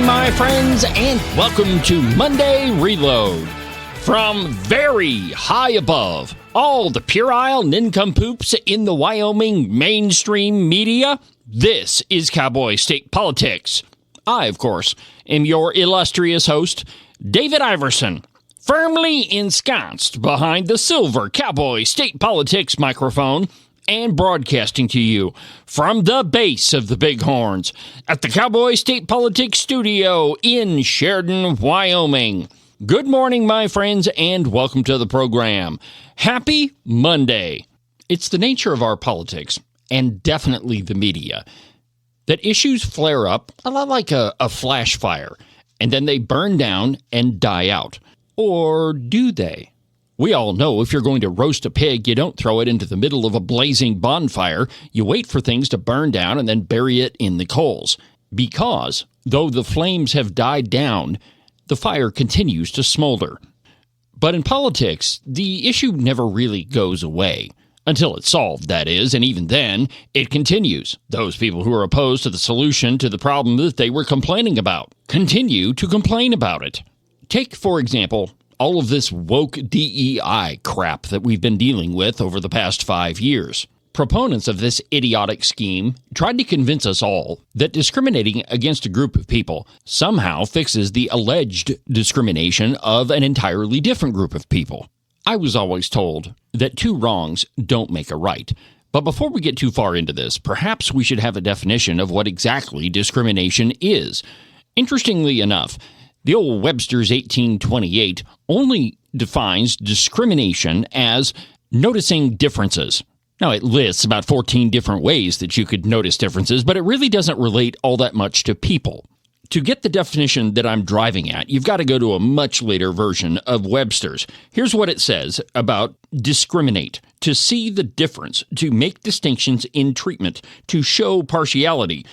my friends, and welcome to Monday Reload. From very high above, all the puerile nincompoops in the Wyoming mainstream media, this is Cowboy State Politics. I, of course, am your illustrious host, David Iverson, firmly ensconced behind the silver Cowboy State Politics microphone and broadcasting to you from the base of the Bighorns at the Cowboy State Politics studio in Sheridan, Wyoming. Good morning, my friends, and welcome to the program. Happy Monday. It's the nature of our politics, and definitely the media, that issues flare up a lot like a flash fire, and then they burn down and die out. Or do they? We all know if you're going to roast a pig, you don't throw it into the middle of a blazing bonfire. You wait for things to burn down and then bury it in the coals. Because, though the flames have died down, the fire continues to smolder. But in politics, the issue never really goes away. Until it's solved, that is, and even then, it continues. Those people who are opposed to the solution to the problem that they were complaining about continue to complain about it. Take, for example, all of this woke DEI crap that we've been dealing with over the past 5 years. Proponents of this idiotic scheme tried to convince us all that discriminating against a group of people somehow fixes the alleged discrimination of an entirely different group of people. I was always told that two wrongs don't make a right. But before we get too far into this, perhaps we should have a definition of what exactly discrimination is. Interestingly enough, the old Webster's 1828 only defines discrimination as noticing differences. Now, it lists about 14 different ways that you could notice differences, but it really doesn't relate all that much to people. To get the definition that I'm driving at, you've got to go to a much later version of Webster's. Here's what it says about discriminate: to see the difference, to make distinctions in treatment, to show partiality.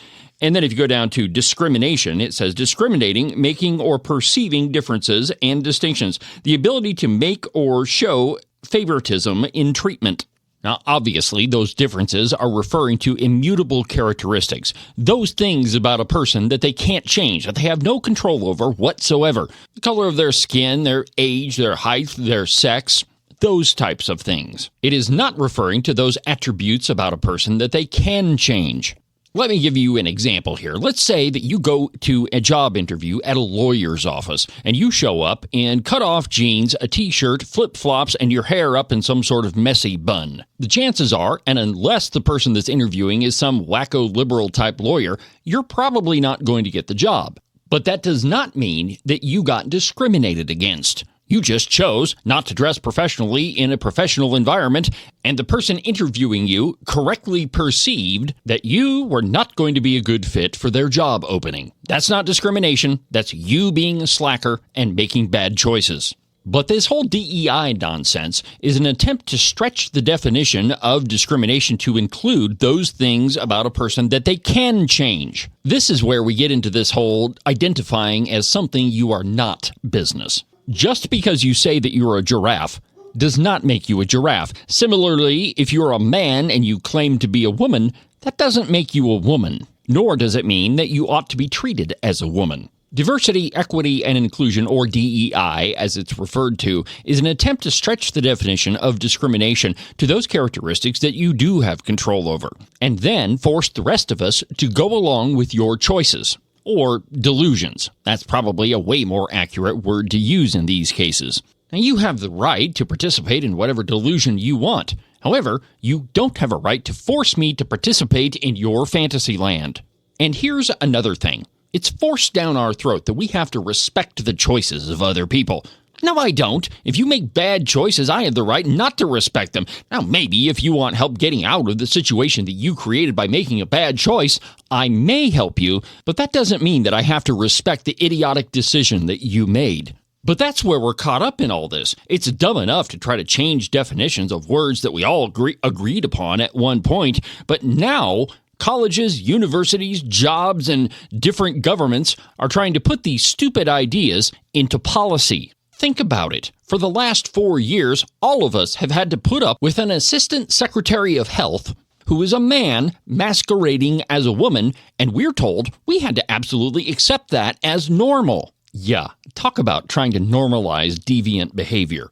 And then if you go down to discrimination, it says discriminating, making or perceiving differences and distinctions, the ability to make or show favoritism in treatment. Now, obviously, those differences are referring to immutable characteristics, those things about a person that they can't change, that they have no control over whatsoever. The color of their skin, their age, their height, their sex, those types of things. It is not referring to those attributes about a person that they can change. Let me give you an example here. Let's say that you go to a job interview at a lawyer's office, and you show up in cut-off jeans, a t-shirt, flip-flops, and your hair up in some sort of messy bun. The chances are, and unless the person that's interviewing is some wacko liberal-type lawyer, you're probably not going to get the job. But that does not mean that you got discriminated against. You just chose not to dress professionally in a professional environment, and the person interviewing you correctly perceived that you were not going to be a good fit for their job opening. That's not discrimination. That's you being a slacker and making bad choices. But this whole DEI nonsense is an attempt to stretch the definition of discrimination to include those things about a person that they can change. This is where we get into this whole identifying as something you are not business. Just because you say that you're a giraffe does not make you a giraffe. Similarly, if you're a man and you claim to be a woman, that doesn't make you a woman. Nor does it mean that you ought to be treated as a woman. Diversity, equity, and inclusion, or DEI, as it's referred to, is an attempt to stretch the definition of discrimination to those characteristics that you do have control over, and then force the rest of us to go along with your choices. Or delusions. That's probably a way more accurate word to use in these cases. Now, you have the right to participate in whatever delusion you want. However, you don't have a right to force me to participate in your fantasy land. And here's another thing. It's forced down our throat that we have to respect the choices of other people. No, I don't. If you make bad choices, I have the right not to respect them. Now, maybe if you want help getting out of the situation that you created by making a bad choice, I may help you, but that doesn't mean that I have to respect the idiotic decision that you made. But that's where we're caught up in all this. It's dumb enough to try to change definitions of words that we all agreed upon at one point, but now colleges, universities, jobs, and different governments are trying to put these stupid ideas into policy. Think about it. For the last 4 years, all of us have had to put up with an assistant secretary of health who is a man masquerading as a woman, and we're told we had to absolutely accept that as normal. Yeah, talk about trying to normalize deviant behavior.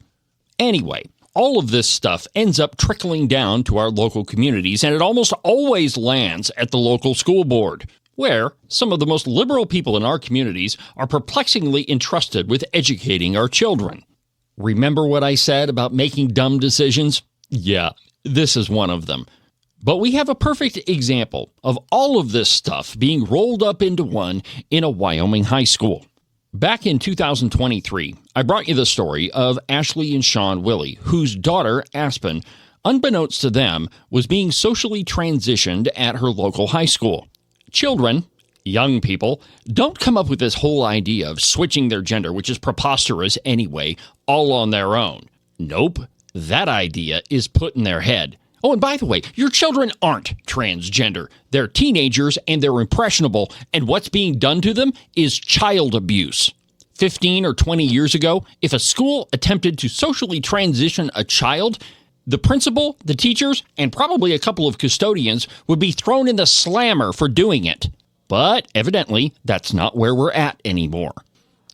Anyway, all of this stuff ends up trickling down to our local communities, and it almost always lands at the local school board, where some of the most liberal people in our communities are perplexingly entrusted with educating our children. Remember what I said about making dumb decisions? Yeah, this is one of them. But we have a perfect example of all of this stuff being rolled up into one in a Wyoming high school. Back in 2023, I brought you the story of Ashley and Sean Willie, whose daughter, Aspen, unbeknownst to them, was being socially transitioned at her local high school. Children, young people, don't come up with this whole idea of switching their gender, which is preposterous anyway, all on their own. Nope, that idea is put in their head. Oh, and by the way, your children aren't transgender. They're teenagers and they're impressionable, and what's being done to them is child abuse. 15 or 20 years ago, if a school attempted to socially transition a child, the principal, the teachers, and probably a couple of custodians would be thrown in the slammer for doing it. But evidently, that's not where we're at anymore.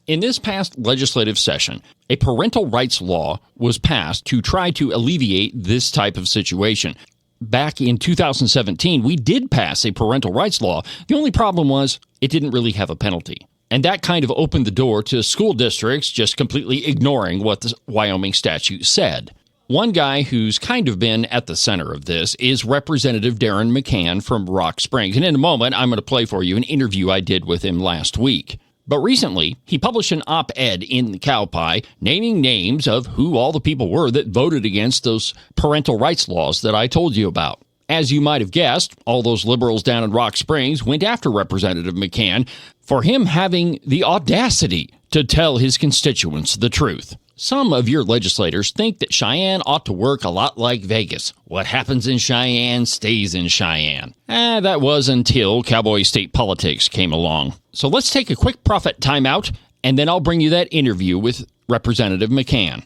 In this past legislative session, a parental rights law was passed to try to alleviate this type of situation. Back in 2017, we did pass a parental rights law. The only problem was it didn't really have a penalty. And that kind of opened the door to school districts just completely ignoring what the Wyoming statute said. One guy who's kind of been at the center of this is Representative Darin McCann from Rock Springs. And in a moment, I'm going to play for you an interview I did with him last week. But recently, he published an op-ed in the Cow Pie naming names of who all the people were that voted against those parental rights laws that I told you about. As you might have guessed, all those liberals down in Rock Springs went after Representative McCann for him having the audacity to tell his constituents the truth. Some of your legislators think that Cheyenne ought to work a lot like Vegas. What happens in Cheyenne stays in Cheyenne. That was until cowboy state politics came along. So let's take a quick profit timeout, and then I'll bring you that interview with Representative McCann.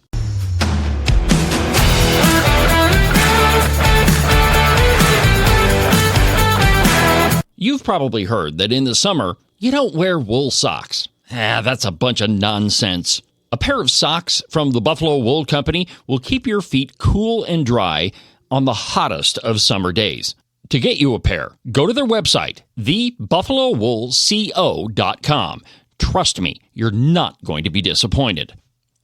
You've probably heard that in the summer, you don't wear wool socks. That's a bunch of nonsense. A pair of socks from the Buffalo Wool Company will keep your feet cool and dry on the hottest of summer days. To get you a pair, go to their website, thebuffalowoolco.com. Trust me, you're not going to be disappointed.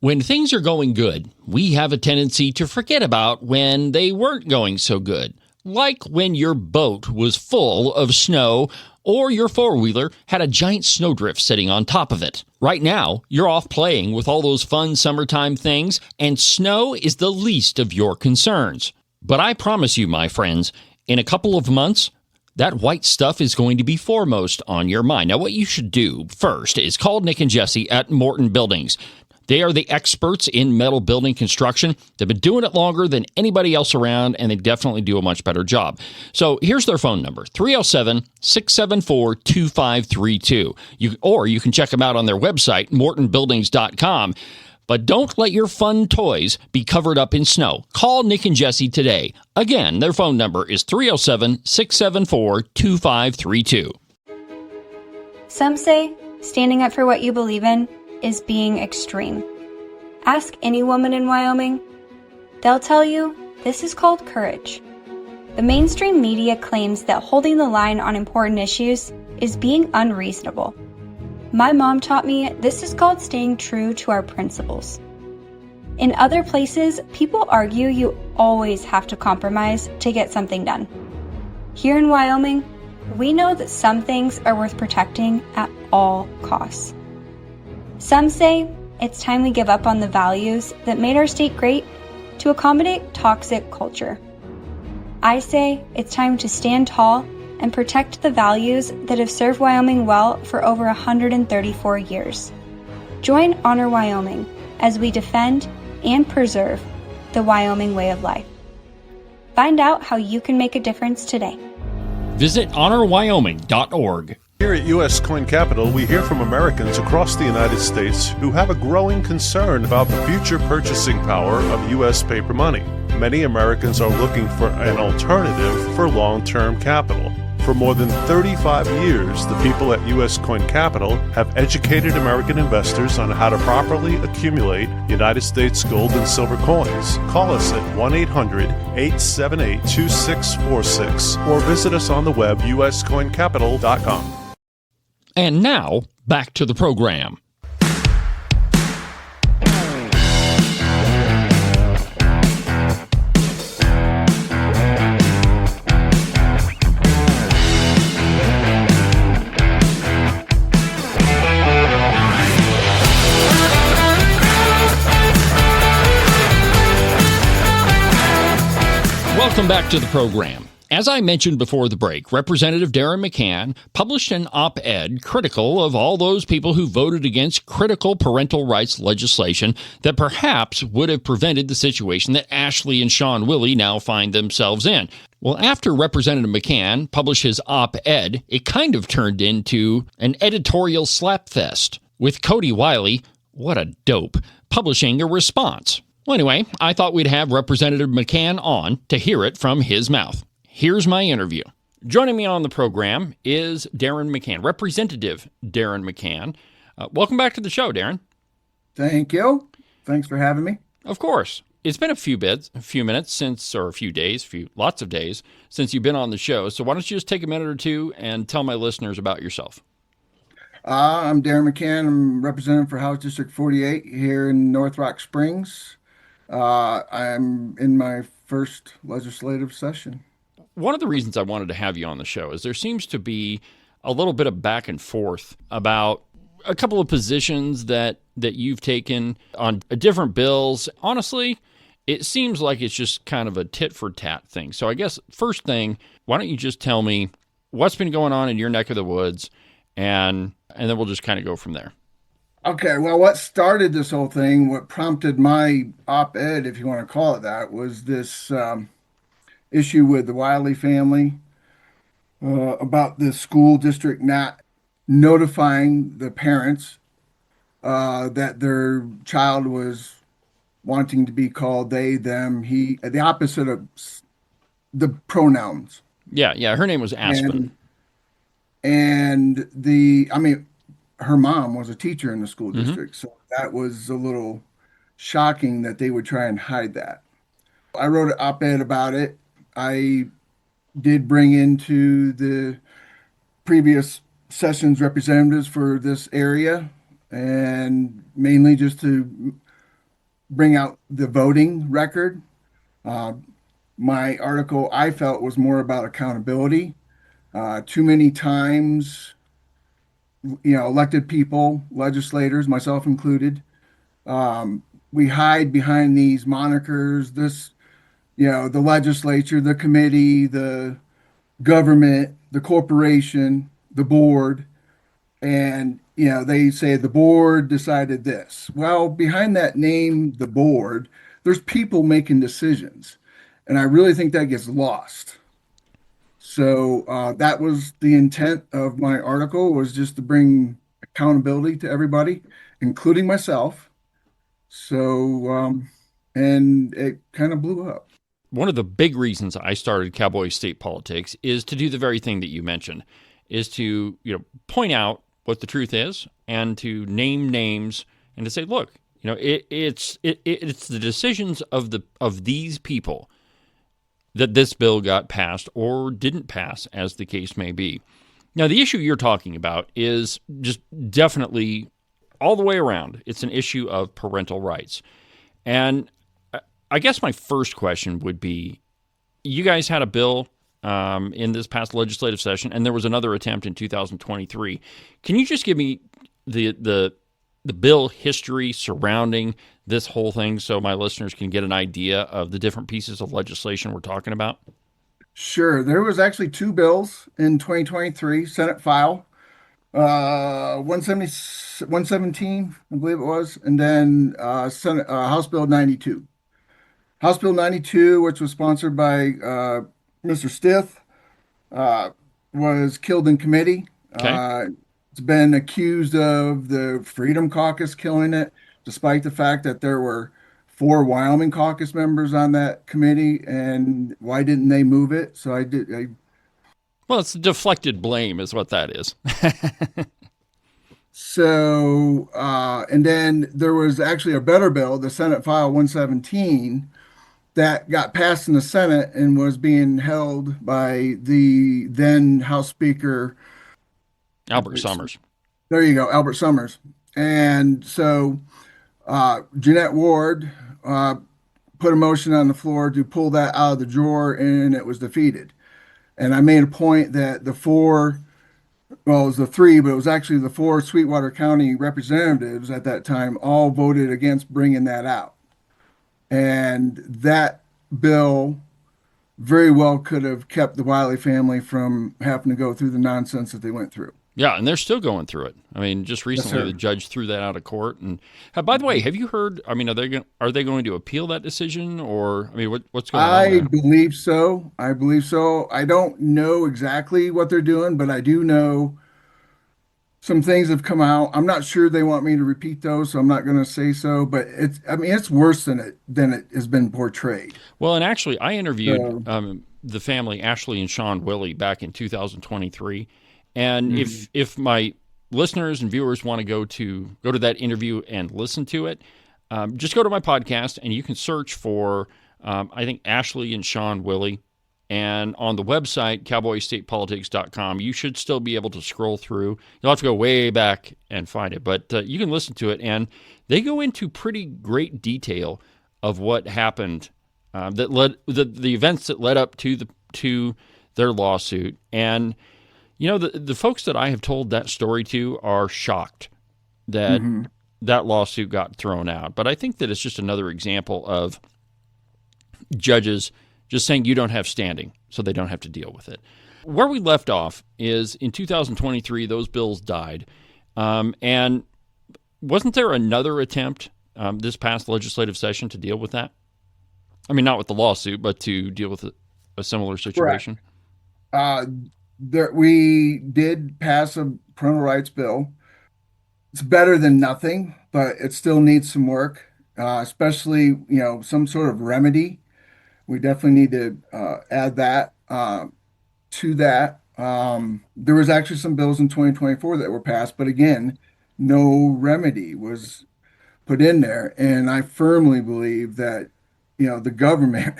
When things are going good, we have a tendency to forget about when they weren't going so good. Like when your boat was full of snow or your four-wheeler had a giant snowdrift sitting on top of it. Right now, you're off playing with all those fun summertime things, and snow is the least of your concerns. But I promise you, my friends, in a couple of months, that white stuff is going to be foremost on your mind. Now, what you should do first is call Nick and Jesse at Morton Buildings. They are the experts in metal building construction. They've been doing it longer than anybody else around, and they definitely do a much better job. So here's their phone number, 307-674-2532. You can check them out on their website, mortonbuildings.com. But don't let your fun toys be covered up in snow. Call Nick and Jesse today. Again, their phone number is 307-674-2532. Some say standing up for what you believe in is being extreme. Ask any woman in Wyoming. They'll tell you this is called courage. The mainstream media claims that holding the line on important issues is being unreasonable. My mom taught me this is called staying true to our principles. In other places, people argue you always have to compromise to get something done. Here in Wyoming, we know that some things are worth protecting at all costs. Some say it's time we give up on the values that made our state great to accommodate toxic culture. I say it's time to stand tall and protect the values that have served Wyoming well for over 134 years. Join Honor Wyoming as we defend and preserve the Wyoming way of life. Find out how you can make a difference today. Visit honorwyoming.org. Here at U.S. Coin Capital, we hear from Americans across the United States who have a growing concern about the future purchasing power of U.S. paper money. many Americans are looking for an alternative for long-term capital. For more than 35 years, the people at U.S. Coin Capital have educated American investors on how to properly accumulate United States gold and silver coins. Call us at 1-800-878-2646 or visit us on the web, uscoincapital.com. And now, back to the program. Welcome back to the program. As I mentioned before the break, Representative Darin McCann published an op-ed critical of all those people who voted against critical parental rights legislation that perhaps would have prevented the situation that Ashley and Sean Willie now find themselves in. Well, after Representative McCann published his op-ed, it kind of turned into an editorial slapfest, with Cody Wiley, what a dope, publishing a response. Well, anyway, I thought we'd have Representative McCann on to hear it from his mouth. Here's my interview. Joining me on the program is Darin McCann, Representative Darin McCann. Welcome back to the show, Darin. Thank you. Thanks for having me. Of course. It's been a few minutes since, or a few days, lots of days since you've been on the show. So why don't you just take a minute or two and tell my listeners about yourself? I'm Darin McCann. I'm representative for House District 48 here in North Rock Springs. I'm in my first legislative session. One of the reasons I wanted to have you on the show is there seems to be a little bit of back and forth about a couple of positions that you've taken on different bills. Honestly, it seems like it's just kind of a tit-for-tat thing. So I guess first thing, why don't you just tell me what's been going on in your neck of the woods, and then we'll just kind of go from there. Okay, well, what started this whole thing, what prompted my op-ed, if you want to call it that, was this issue with the Wiley family about the school district not notifying the parents that their child was wanting to be called they, them, he, the opposite of the pronouns. Yeah, her name was Aspen. And her mom was a teacher in the school district, so that was a little shocking that they would try and hide that. I wrote an op-ed about it. I did bring into the previous sessions representatives for this area, and mainly just to bring out the voting record. My article, I felt, was more about accountability. Too many times, elected people, legislators, myself included, we hide behind these monikers, the legislature, the committee, the government, the corporation, the board, and, they say the board decided this. Well, behind that name, the board, there's people making decisions. And I really think that gets lost. So that was the intent of my article, was just to bring accountability to everybody, including myself. So, and it kind of blew up. One of the big reasons I started Cowboy State Politics is to do the very thing that you mentioned, is to point out what the truth is and to name names and to say, look, it's the decisions of these people that this bill got passed or didn't pass, as the case may be. Now, the issue you're talking about is just definitely all the way around. It's an issue of parental rights. And I guess my first question would be, you guys had a bill in this past legislative session, and there was another attempt in 2023. Can you just give me the bill history surrounding this whole thing so my listeners can get an idea of the different pieces of legislation we're talking about? Sure. There was actually two bills in 2023, Senate file, 117, I believe it was, and then House Bill 92. House Bill 92, which was sponsored by Mr. Stith, was killed in committee. Okay. It's been accused of the Freedom Caucus killing it, despite the fact that there were 4 Wyoming caucus members on that committee, and why didn't they move it? So I did. Well, it's deflected blame is what that is. So, and then there was actually a better bill, the Senate File 117, that got passed in the Senate and was being held by the then House Speaker Albert Summers. There you go, Albert Summers. And so Jeanette Ward put a motion on the floor to pull that out of the drawer, and it was defeated. And I made a point that the 4, well, it was the 3, but it was actually the 4 Sweetwater County representatives at that time all voted against bringing that out. And that bill very well could have kept the Wiley family from having to go through the nonsense that they went through. Yeah, and they're still going through it. I mean, just recently the judge threw that out of court. And by the way, have you heard? I mean, are they going to appeal that decision, or I mean, what's going on there? I believe so. I believe so. I don't know exactly what they're doing, but I do know some things have come out. I'm not sure they want me to repeat those, so I'm not going to say so. But it's worse than it has been portrayed. Well, and actually, I interviewed the family, Ashley and Sean Willie, back in 2023. And if my listeners and viewers want to go to that interview and listen to it, just go to my podcast and you can search for I think Ashley and Sean Willie, and on the website cowboystatepolitics.com you should still be able to scroll through. You'll have to go way back and find it, but you can listen to it, and they go into pretty great detail of what happened, that led the events that led up to their lawsuit. And you know, the folks that I have told that story to are shocked that that lawsuit got thrown out. But I think that it's just another example of judges just saying you don't have standing, so they don't have to deal with it. Where we left off is in 2023, those bills died. And wasn't there another attempt this past legislative session to deal with that? I mean, not with the lawsuit, but to deal with a similar situation? We did pass a parental rights bill. It's better than nothing, but it still needs some work, especially, some sort of remedy. We definitely need to add that to that. There was actually some bills in 2024 that were passed, but again, no remedy was put in there. And I firmly believe that, the government,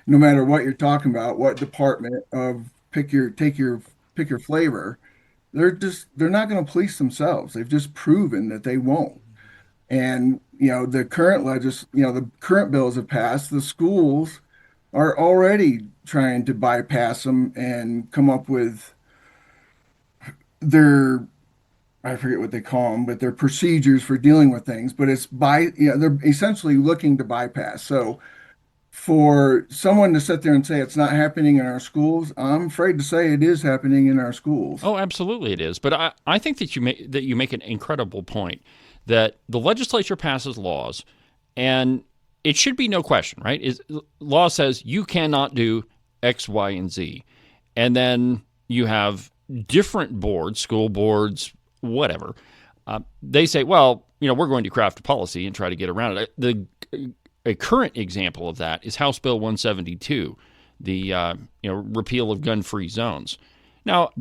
no matter what you're talking about, what department of pick your flavor, they're not going to police themselves. They've just proven that they won't. And the current bills have passed. The schools are already trying to bypass them and come up with I forget what they call them, but their procedures for dealing with things. But they're essentially looking to bypass. So for someone to sit there and say it's not happening in our schools, I'm afraid to say it is happening in our schools. Oh, absolutely it is. But I think that you make an incredible point that the legislature passes laws, and it should be no question, right? Law says you cannot do X, Y, and Z. And then you have different boards, school boards, whatever. They say, well, we're going to craft a policy and try to get around it. A current example of that is House Bill 172, the repeal of gun-free zones. Now,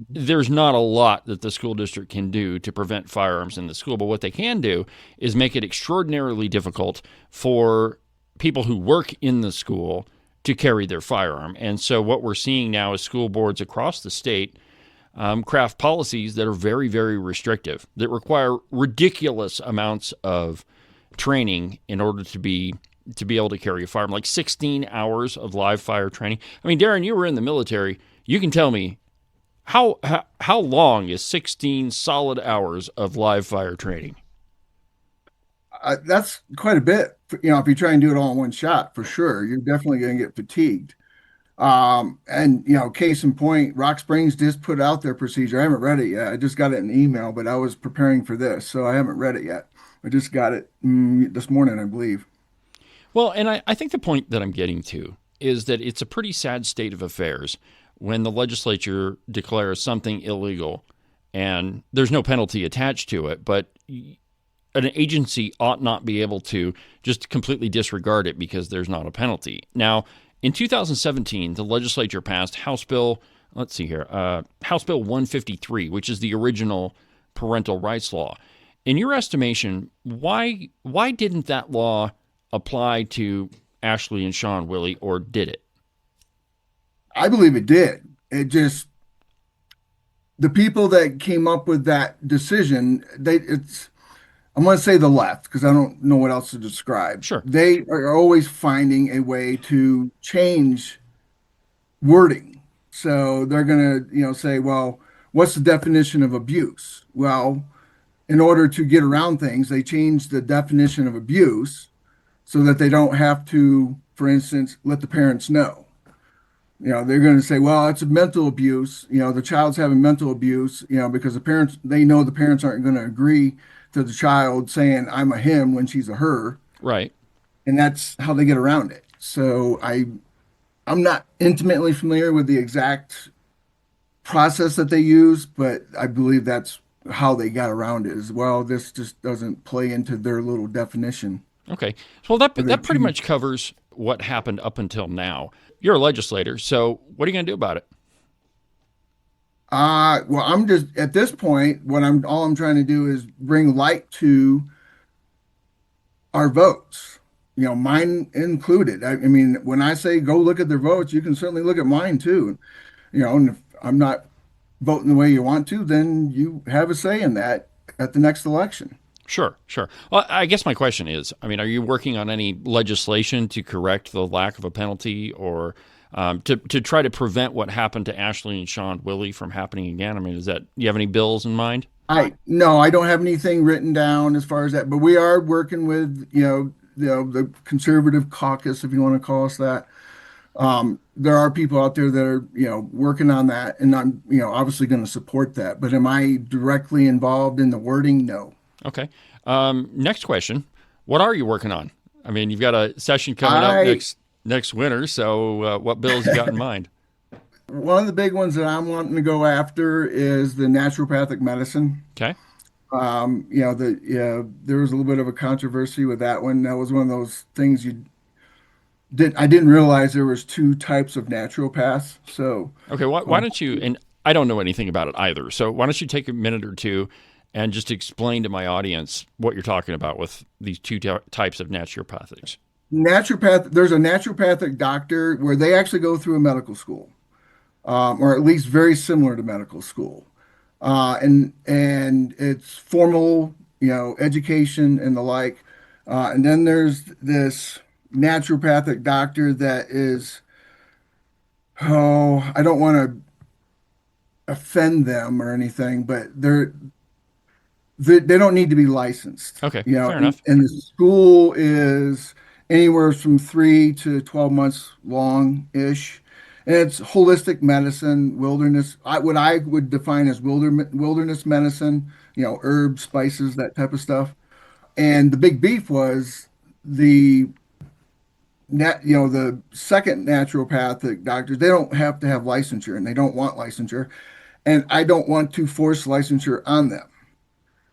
there's not a lot that the school district can do to prevent firearms in the school, but what they can do is make it extraordinarily difficult for people who work in the school to carry their firearm. And so what we're seeing now is school boards across the state craft policies that are very, very restrictive, that require ridiculous amounts of training in order to be able to carry a firearm, like 16 hours of live fire training. I mean, Darin, you were in the military. You can tell me how long is 16 solid hours of live fire training? That's quite a bit. If you try and do it all in one shot, for sure, you're definitely going to get fatigued. And case in point, Rock Springs just put out their procedure. I haven't read it yet. I just got it in email, but I was preparing for this, so I haven't read it yet. I just got it this morning, I believe. Well, and I think the point that I'm getting to is that it's a pretty sad state of affairs when the legislature declares something illegal and there's no penalty attached to it, but an agency ought not be able to just completely disregard it because there's not a penalty. Now, in 2017, the legislature passed House Bill, House Bill 153, which is the original parental rights law. In your estimation, why didn't that law apply to Ashley and Sean, Willie, or did it? I believe it did. It just, the people that came up with that decision, I'm going to say the left because I don't know what else to describe. Sure. They are always finding a way to change wording. So they're going to, say, well, what's the definition of abuse? Well, in order to get around things, they change the definition of abuse so that they don't have to, for instance, let the parents know. They're going to say, well, it's a mental abuse. The child's having mental abuse, because they know the parents aren't going to agree to the child saying I'm a him when she's a her. Right. And that's how they get around it. So I'm not intimately familiar with the exact process that they use, but I believe that's how they got around it as well. This just doesn't play into their little definition. Okay. Well, that pretty much covers what happened up until now. You're a legislator, so what are you going to do about it? Well, I'm just at this point, all I'm trying to do is bring light to our votes, mine included. I mean, when I say go look at their votes, you can certainly look at mine too. And if I'm not voting the way you want to, then you have a say in that at the next election. Sure. Well, I guess my question is, are you working on any legislation to correct the lack of a penalty or to try to prevent what happened to Ashley and Sean Willie from happening again? Do you have any bills in mind? No, I don't have anything written down as far as that, but we are working with, the conservative caucus, if you want to call us that. There are people out there that are, working on that, and I'm, obviously going to support that. But am I directly involved in the wording? No. Okay. Next question. What are you working on? You've got a session coming up next winter, so what bills you got in mind? One of the big ones that I'm wanting to go after is the naturopathic medicine. Okay. There was a little bit of a controversy with that one. That was one of those things I didn't realize there was two types of naturopaths. So okay, why don't you? And I don't know anything about it either. So why don't you take a minute or two and just explain to my audience what you're talking about with these two types of naturopathics? There's a naturopathic doctor where they actually go through a medical school, or at least very similar to medical school, and it's formal, education and the like. And then there's this naturopathic doctor that is, I don't want to offend them or anything, but they don't need to be licensed. Okay, fair enough. And the school is anywhere from 3 to 12 months long-ish. And it's holistic medicine, wilderness, what I would define as wilderness medicine, herbs, spices, that type of stuff. And the big beef was the second naturopathic doctors, they don't have to have licensure and they don't want licensure. And I don't want to force licensure on them.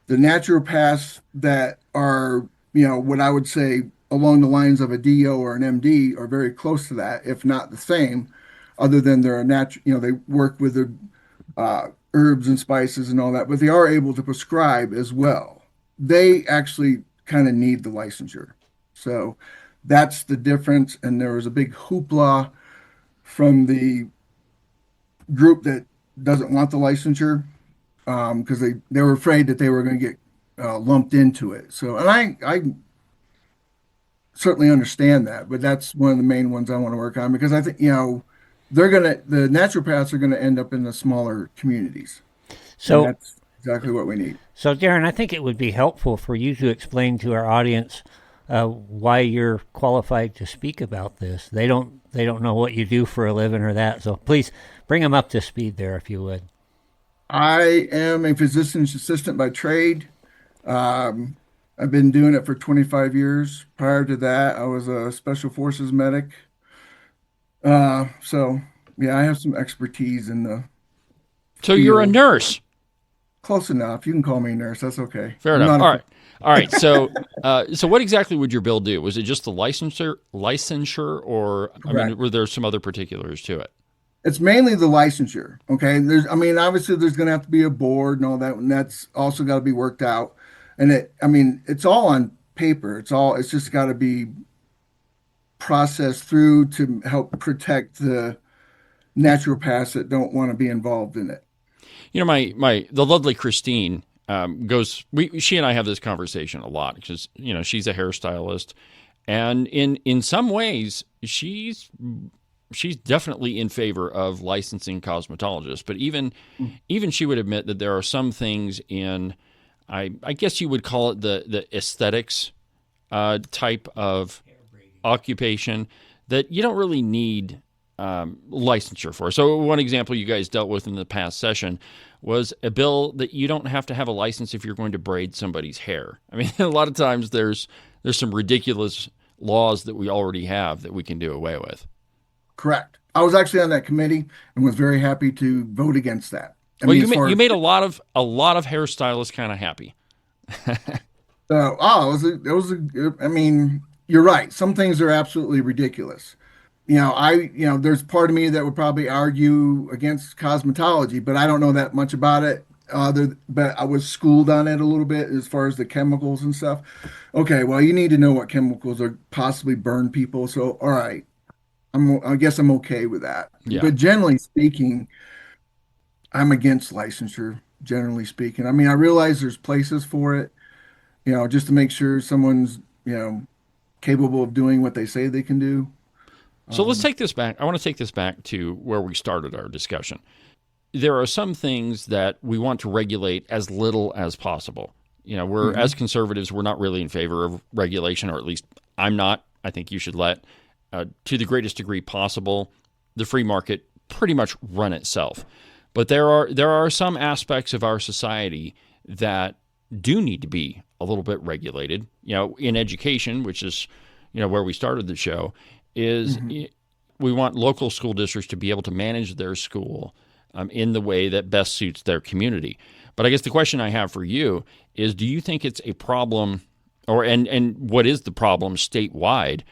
The naturopaths that are, what I would say along the lines of a DO or an MD are very close to that, if not the same, other than they're they work with the herbs and spices and all that, but they are able to prescribe as well. They actually kind of need the licensure. So that's the difference. And there was a big hoopla from the group that doesn't want the licensure, because they were afraid that they were going to get lumped into it. So, and I certainly understand that, but that's one of the main ones I want to work on, because I think, the naturopaths are going to end up in the smaller communities. So that's exactly what we need. So Darin, I think it would be helpful for you to explain to our audience why you're qualified to speak about this. They don't know what you do for a living or that. So please bring them up to speed there, if you would. I am a physician's assistant by trade. I've been doing it for 25 years. Prior to that, I was a special forces medic. So yeah, I have some expertise in the So field. You're a nurse. Close enough. You can call me a nurse. That's okay. Fair enough. All right. All right. So what exactly would your bill do? Was it just the licensure, or I mean, Correct. were there some other particulars to it? It's mainly the licensure. Okay. I mean, obviously there's going to have to be a board and all that, and that's also got to be worked out. And I mean, it's all on paper. It's just got to be processed through to help protect the naturopaths that don't want to be involved in it. You know, the lovely Christine she and I have this conversation a lot because she's a hairstylist, and in some ways she's definitely in favor of licensing cosmetologists, but even she would admit that there are some things in, I guess you would call it the aesthetics type of occupation that you don't really need licensure for. So one example you guys dealt with in the past session was a bill that you don't have to have a license if you're going to braid somebody's hair. I mean, a lot of times there's some ridiculous laws that we already have that we can do away with. Correct. I was actually on that committee and was very happy to vote against that. You made a lot of hairstylists kind of happy. I mean, you're right. Some things are absolutely ridiculous. There's part of me that would probably argue against cosmetology, but I don't know that much about it. But I was schooled on it a little bit as far as the chemicals and stuff. Okay, well, you need to know what chemicals are possibly burn people. So, all right, I guess I'm okay with that. Yeah. But generally speaking, I'm against licensure. Generally speaking, I mean, I realize there's places for it, just to make sure someone's capable of doing what they say they can do. So let's take this back. I want to take this back to where we started our discussion. There are some things that we want to regulate as little as possible. We're as conservatives, we're not really in favor of regulation, or at least I'm not. I think you should let, to the greatest degree possible, the free market pretty much run itself. But there are some aspects of our society that do need to be a little bit regulated. In education, which is where we started the show, is we want local school districts to be able to manage their school in the way that best suits their community. But I guess the question I have for you is, do you think it's a problem, and what is the problem statewide,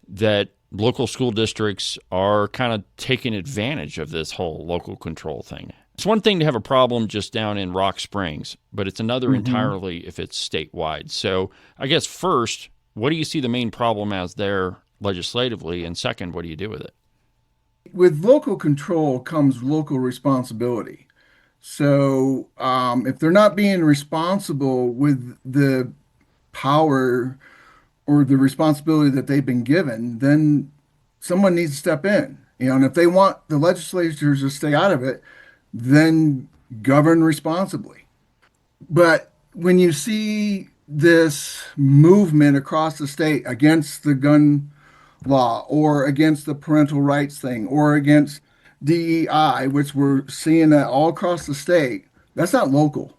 that local school districts are kind of taking advantage of this whole local control thing? It's one thing to have a problem just down in Rock Springs, but it's another entirely if it's statewide. So I guess first, what do you see the main problem as there legislatively, and second, what do you do with it? With local control comes local responsibility. So if they're not being responsible with the power or the responsibility that they've been given, then someone needs to step in. And if they want the legislatures to stay out of it, then govern responsibly. But when you see this movement across the state against the gun law or against the parental rights thing or against DEI, which we're seeing that all across the state, that's not local.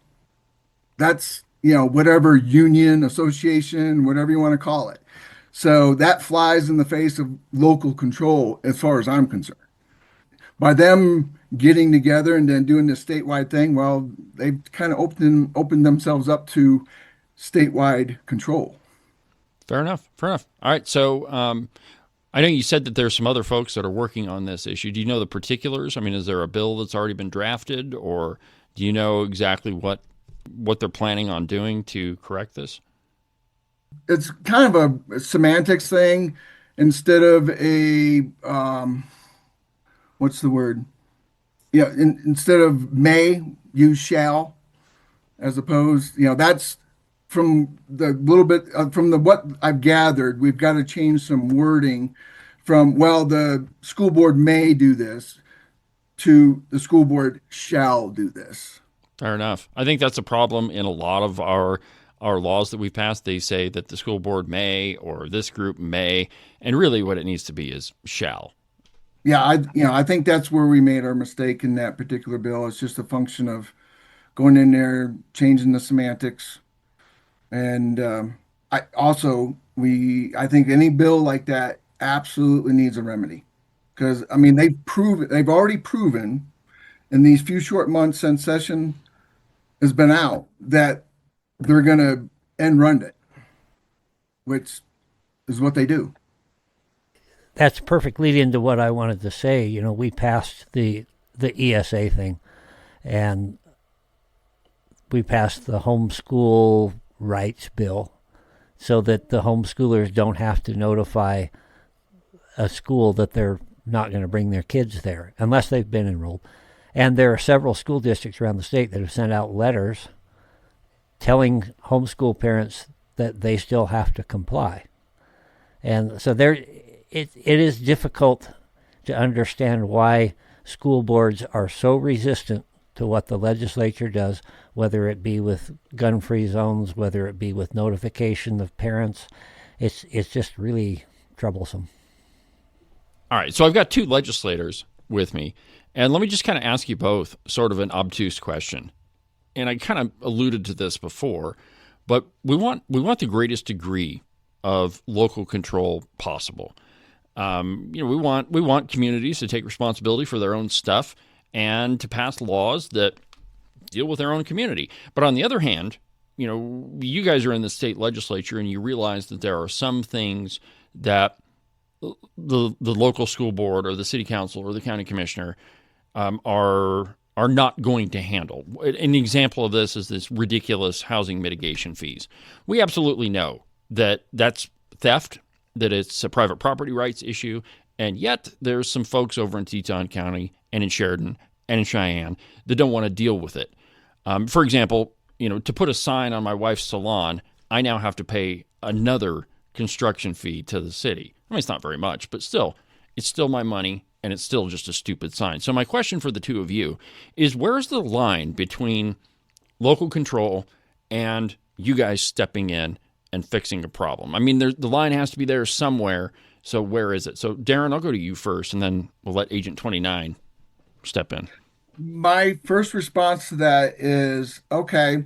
That's, whatever union, association, whatever you want to call it. So that flies in the face of local control as far as I'm concerned. By them getting together and then doing this statewide thing, well, they've kind of opened themselves up to statewide control. Fair enough. All right. So I know you said that there's some other folks that are working on this issue. Do you know the particulars? I mean, is there a bill that's already been drafted, or do you know exactly what they're planning on doing to correct this? It's kind of a semantics thing. Instead of a, what's the word? Yeah, instead of may, use shall, as opposed, that's from the little bit from what I've gathered, we've got to change some wording from, well, the school board may do this to the school board shall do this. Fair enough. I think that's a problem in a lot of our laws that we've passed. They say that the school board may, or this group may, and really what it needs to be is shall. Yeah, I think that's where we made our mistake in that particular bill. It's just a function of going in there, changing the semantics. And I think any bill like that absolutely needs a remedy, because I mean they've already proven in these few short months since session has been out that they're going to and run it, which is what they do. That's perfect lead into what I wanted to say. You know, we passed the ESA thing, and we passed the homeschool rights bill so that the homeschoolers don't have to notify a school that they're not going to bring their kids there unless they've been enrolled. And there are several school districts around the state that have sent out letters telling homeschool parents that they still have to comply. And so it is difficult to understand why school boards are so resistant to what the legislature does, whether it be with gun-free zones, whether it be with notification of parents. It's just really troublesome. All right, so I've got two legislators with me, and let me just kind of ask you both sort of an obtuse question. And I kind of alluded to this before, but we want the greatest degree of local control possible. We want communities to take responsibility for their own stuff and to pass laws that deal with their own community. But on the other hand, you guys are in the state legislature and you realize that there are some things that the local school board or the city council or the county commissioner are not going to handle. An example of this is this ridiculous housing mitigation fees. We absolutely know that that's theft, that it's a private property rights issue, and yet there's some folks over in Teton County and in Sheridan and in Cheyenne that don't want to deal with it. For example, to put a sign on my wife's salon, I now have to pay another construction fee to the city. I mean, it's not very much, but still, it's still my money, and it's still just a stupid sign. So my question for the two of you is, where's the line between local control and you guys stepping in and fixing a problem? I mean, the line has to be there somewhere, so where is it? So, Darin, I'll go to you first, and then we'll let Agent 29 step in. My first response to that is, okay,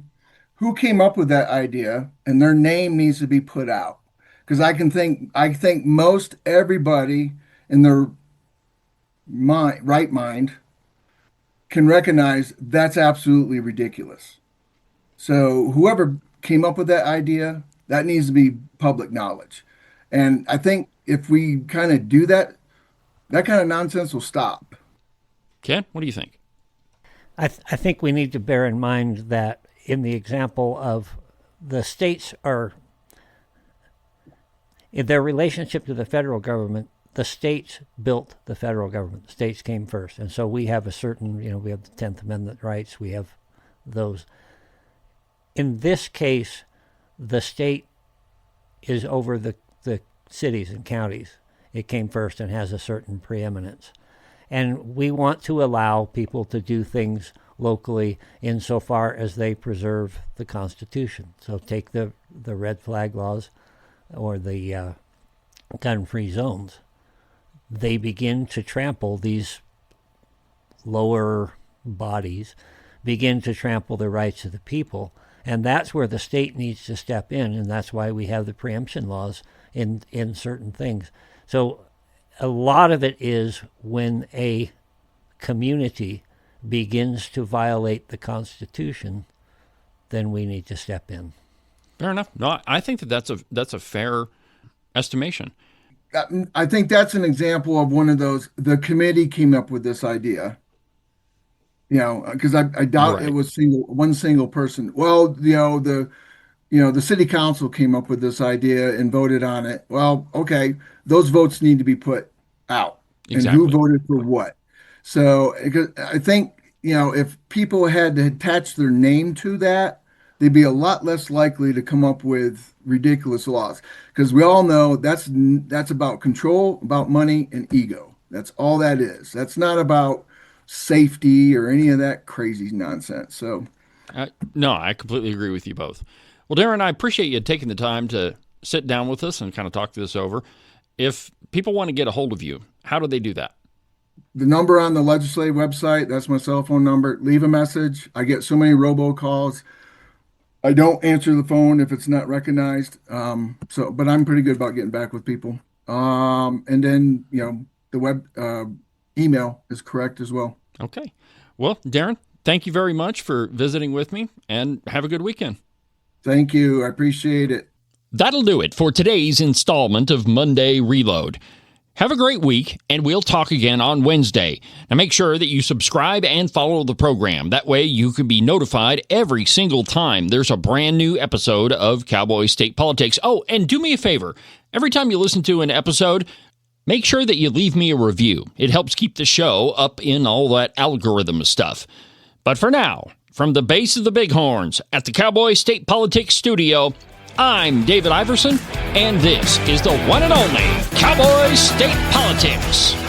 who came up with that idea? And their name needs to be put out. Because I think most everybody in their right mind can recognize that's absolutely ridiculous. So whoever came up with that idea, that needs to be public knowledge. And I think if we kind of do that, that kind of nonsense will stop. Ken, what do you think? I think we need to bear in mind that in the example of the states are, in their relationship to the federal government, the states built the federal government. The states came first. And so we have a certain, we have the 10th Amendment rights. We have those. In this case, the state is over the cities and counties. It came first and has a certain preeminence. And we want to allow people to do things locally insofar as they preserve the Constitution. So take the red flag laws or the gun-free zones. They begin to trample these lower bodies, begin to trample the rights of the people. And that's where the state needs to step in, and that's why we have the preemption laws in certain things. So a lot of it is when a community begins to violate the Constitution, then we need to step in. Fair enough. No, I think that's a fair estimation. I think that's an example of one of those. The committee came up with this idea. Because I doubt it was one single person. Well, the city council came up with this idea and voted on it. Well, okay, those votes need to be put out. Exactly. And who voted for what? So I think, if people had to attach their name to that, they'd be a lot less likely to come up with ridiculous laws. Because we all know that's about control, about money, and ego. That's all that is. That's not about safety or any of that crazy nonsense. So, no, I completely agree with you both. Well, Darin, I appreciate you taking the time to sit down with us and kind of talk this over. If people want to get a hold of you, how do they do that? The number on the legislative website, that's my cell phone number. Leave a message. I get so many robocalls. I don't answer the phone if it's not recognized. But I'm pretty good about getting back with people. And then, the web email is correct as well. Okay. Well, Darin, thank you very much for visiting with me, and have a good weekend. Thank you. I appreciate it. That'll do it for today's installment of Monday Reload. Have a great week, and we'll talk again on Wednesday. Now make sure that you subscribe and follow the program. That way you can be notified every single time there's a brand new episode of Cowboy State Politics. Oh, and do me a favor. Every time you listen to an episode, make sure that you leave me a review. It helps keep the show up in all that algorithm stuff. But for now, from the base of the Bighorns at the Cowboy State Politics studio, I'm David Iverson, and this is the one and only Cowboy State Politics.